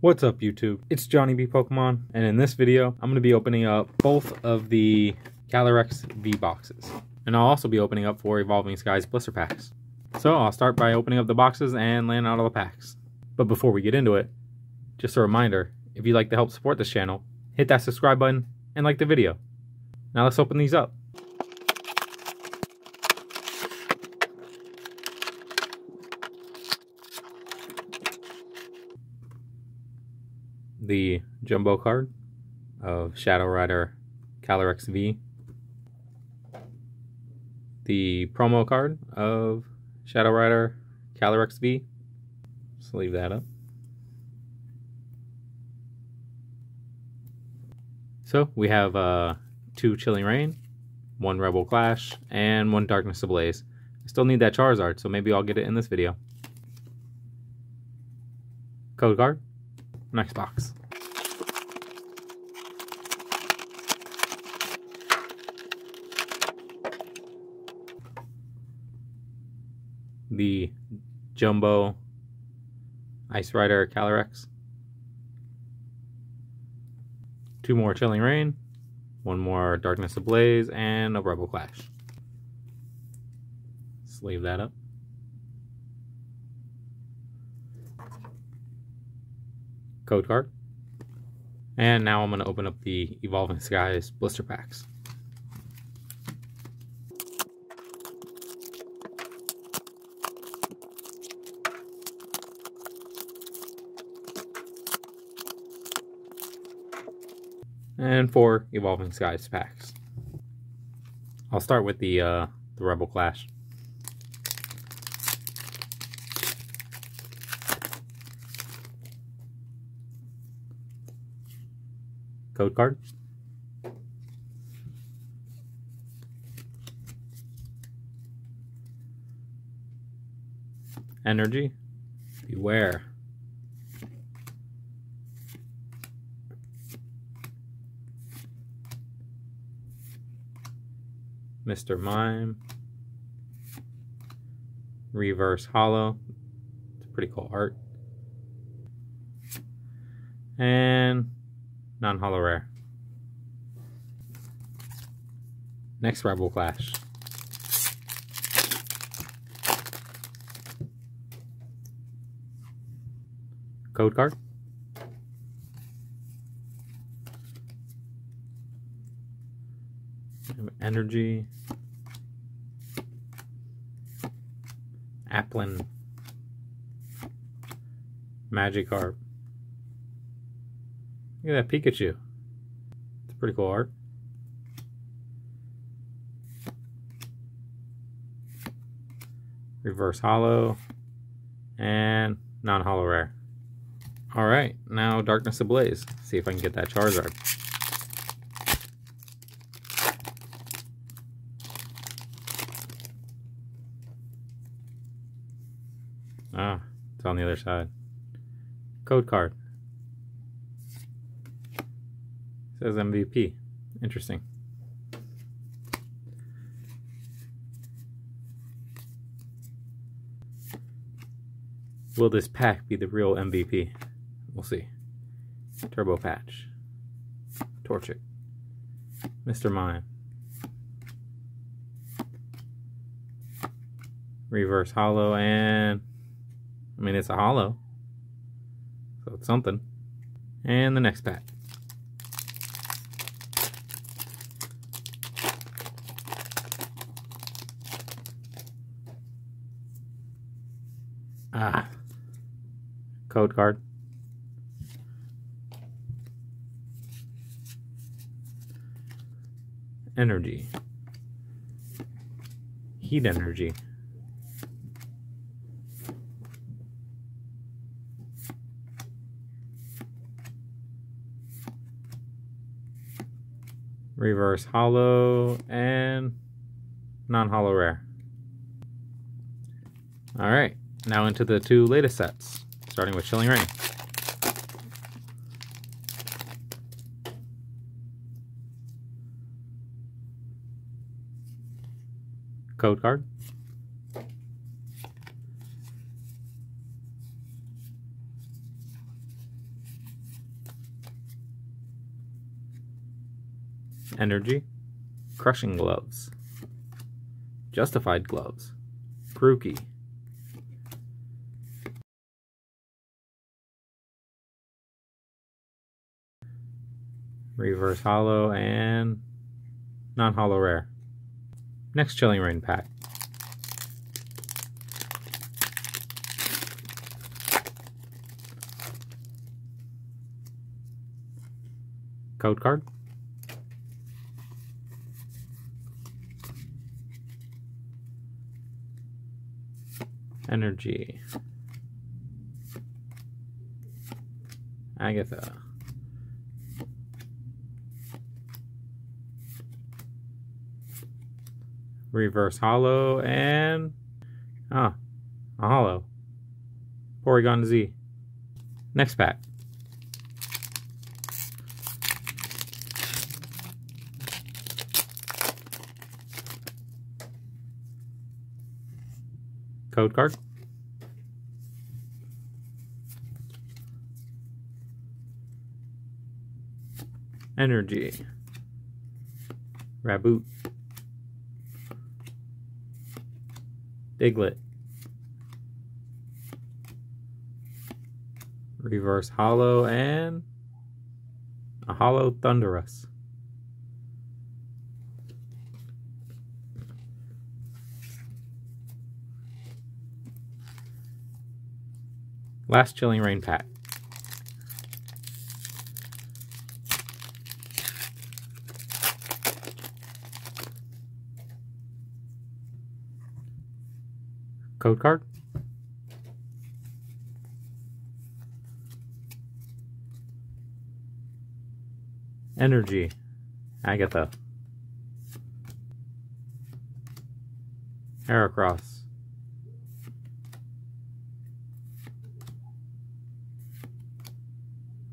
What's up YouTube? It's Johnny B Pokemon, and in this video I'm going to be opening up both of the Calyrex V boxes. And I'll also be opening up 4 Evolving Skies blister packs. So I'll start by opening up the boxes and laying out all the packs. But before we get into it, just a reminder, if you'd like to help support this channel, hit that subscribe button and like the video. Now let's open these up. The jumbo card of Shadow Rider Calyrex V. The promo card of Shadow Rider Calyrex V. Just leave that up. So we have 2 Chilling Reign, 1 Rebel Clash, and 1 Darkness Ablaze. I still need that Charizard, so maybe I'll get it in this video. Code card. Next box. The Jumbo Ice Rider Calyrex. 2 more Chilling Reign, 1 more Darkness Ablaze, and a Rebel Clash. Let's leave that up. Code card. And now I'm going to open up the Evolving Skies blister packs. And 4 Evolving Skies packs. I'll start with the Rebel Clash. Code card. Energy. Beware. Mr. Mime. Reverse Hollow. It's a pretty cool art. And non-holo rare. Next Rebel Clash. Code card. Energy. Applin. Magikarp. Look at that Pikachu. It's pretty cool art. Reverse Hollow. And non-holo rare. Alright, now Darkness Ablaze. See if I can get that Charizard. Ah, it's on the other side. Code card. Says MVP. Interesting. Will this pack be the real MVP? We'll see. Turbo Patch. Torchic. Mr. Mime. Reverse Hollow, and I mean, it's a hollow, so it's something. And the next pack. Ah. Code card. Energy. Heat Energy. Reverse Hollow, and non-holo rare. Alright, now into the 2 latest sets, starting with Chilling Reign. Code card. Energy. Crushing Gloves. Justified Gloves. Grookey. Reverse Holo and non-holo rare. Next Chilling Reign pack. Code card. Energy. Agatha. Reverse Holo and a holo. Porygon Z. Next pack. Code card. Energy. Raboot. Diglett. Reverse Holo and a holo Thundurus. Last Chilling Reign pack. Code card. Energy. Agatha. Heracross.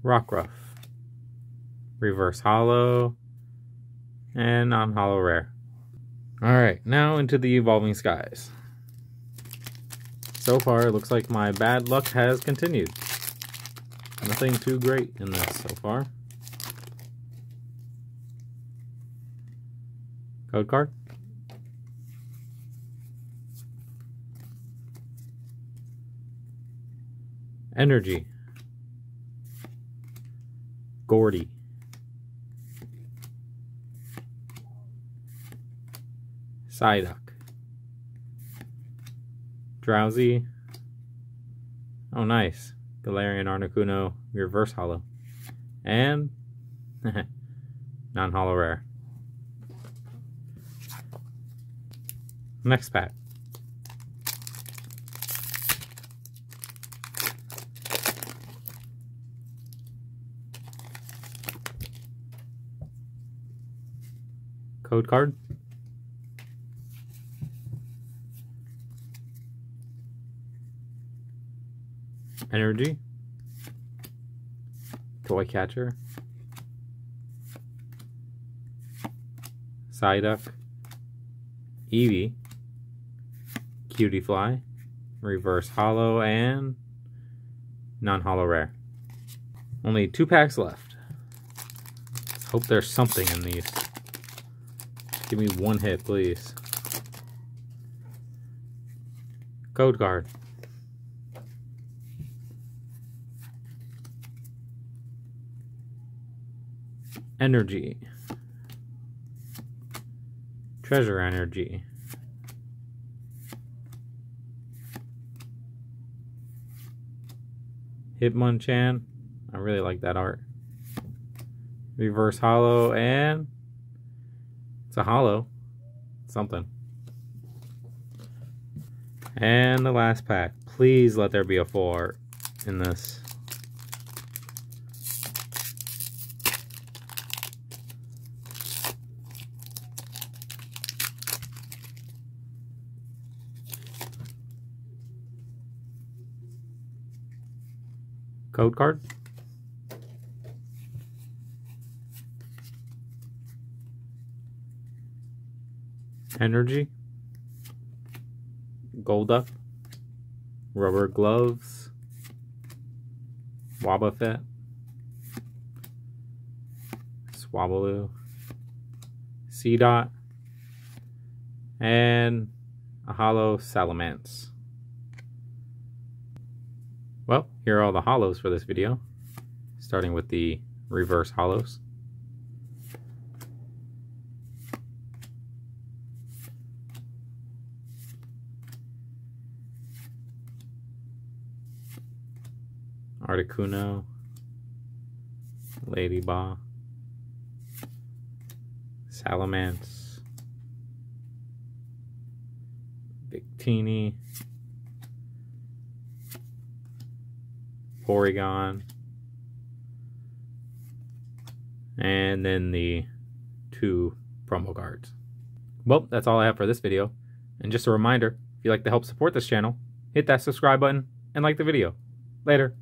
Rockruff. Reverse Holo and non-holo rare. Alright, now into the Evolving Skies. So far, it looks like my bad luck has continued. Nothing too great in this so far. Code card. Energy. Gordy. Psyduck. Drowsy. Oh, nice. Galarian Articuno Reverse Holo. And non-holo rare. Next pack. Code card. Energy. Toy Catcher. Psyduck. Eevee. Cutie Fly. Reverse Holo and non-holo rare. Only 2 packs left. Let's hope there's something in these. Give me one hit, please. Code card. Energy. Treasure Energy. Hitmonchan. I really like that art. Reverse Holo and it's a holo. Something. And the last pack. Please let there be a 4 in this. Code card. Energy. Golduck. Rubber Gloves. Wobbuffet. Swablu. Seedot, and a holo Salamence. Well, here are all the holos for this video, starting with the reverse holos. Articuno, Ladyball, Salamence, Victini, Porygon, and then the 2 promo cards. Well, that's all I have for this video. And just a reminder, if you'd like to help support this channel, hit that subscribe button and like the video. Later.